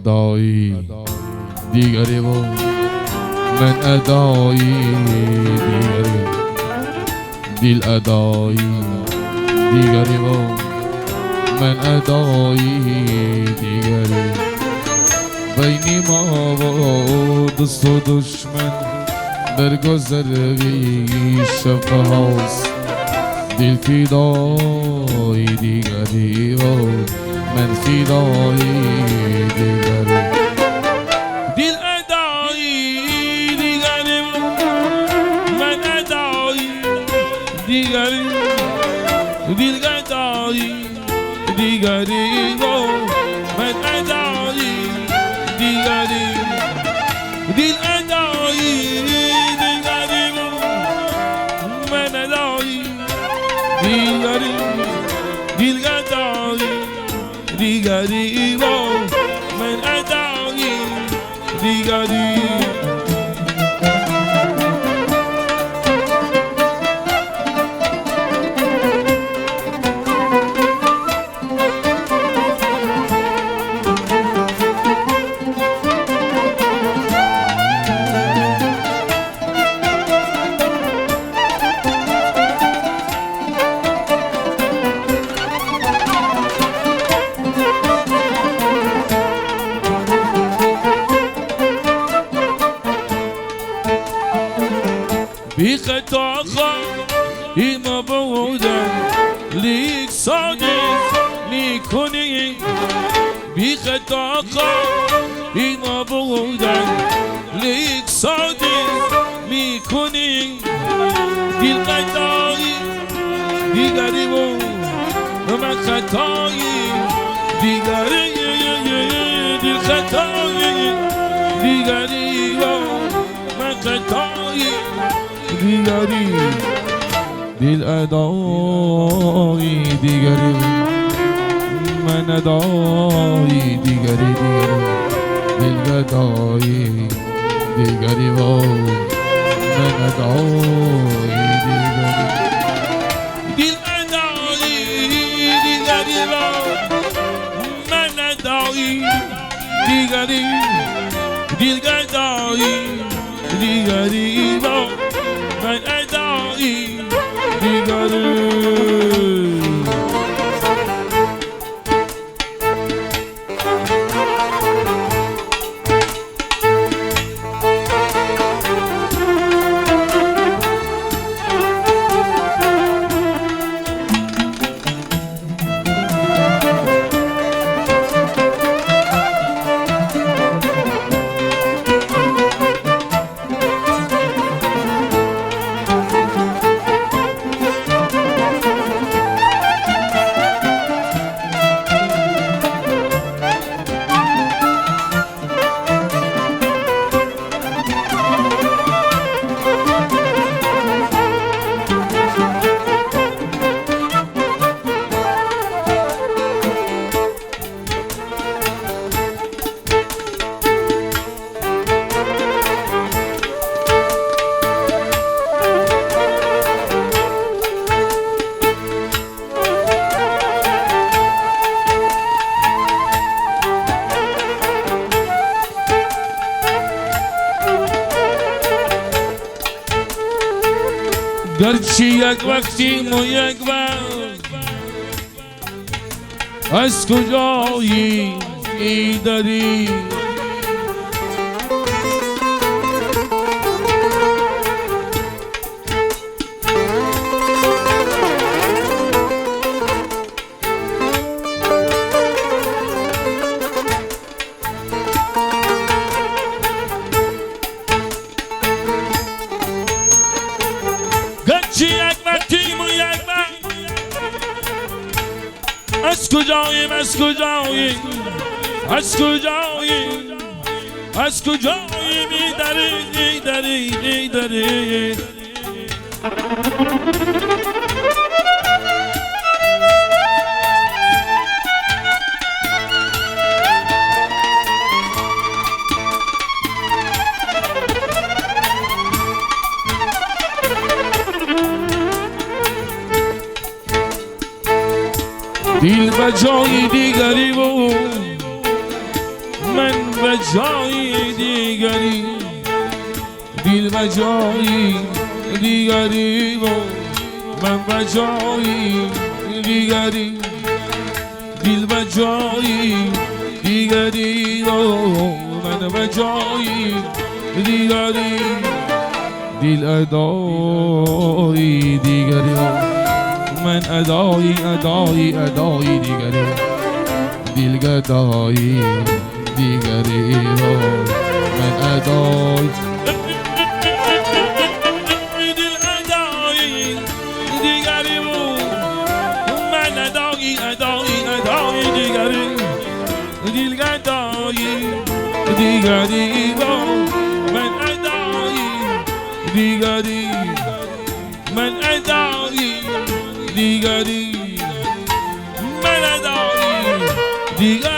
ادایی دیگری و من ادایی دیگری دل ادایی دیگری و من ادایی دیگری بین ما و دوست و دشمن در گذروی شب هاست دل فدای دیگری و من فدای دیگری دل ادایی دیگری و من ادایی دیگری دل ادایی دیگری و من ادایی دیگری دل ادایی دیگری و من ادایی دیگری دل ادایی دیگری و من ادایی دیگری بی خطا خواهی ما بودن لیک صادق میکنی بی خطا خواهی ما بودن لیک صادق میکنی دل خطایی دیگری بود من خطایی دیگری دل خطایی دیگری بود من خطایی دیگری دل ادایی دیگری من ادایی دیگری دل ادایی دیگری و من ادایی دیگری دل ادایی دیگری و من ادایی دیگری دل ادایی دیگری و من ادایی دیگری گرچه یک وقتیم و یک وقت از کجایی داری یک وقتیم و یک وقت از کجاییم از کجاییم از کجاییم از کجاییم داری دل به جای دیگری بود من به جایی دیگری دل به جایی دیگری و من به جایی دیگری دل به جایی دیگری و من به جایی دیگری دل ادایی دیگری من ادایی دیگری دل گدایی دیگری من ادایی دیگری با من ادایی دیگری من ادایی دیگری من ادایی دیگری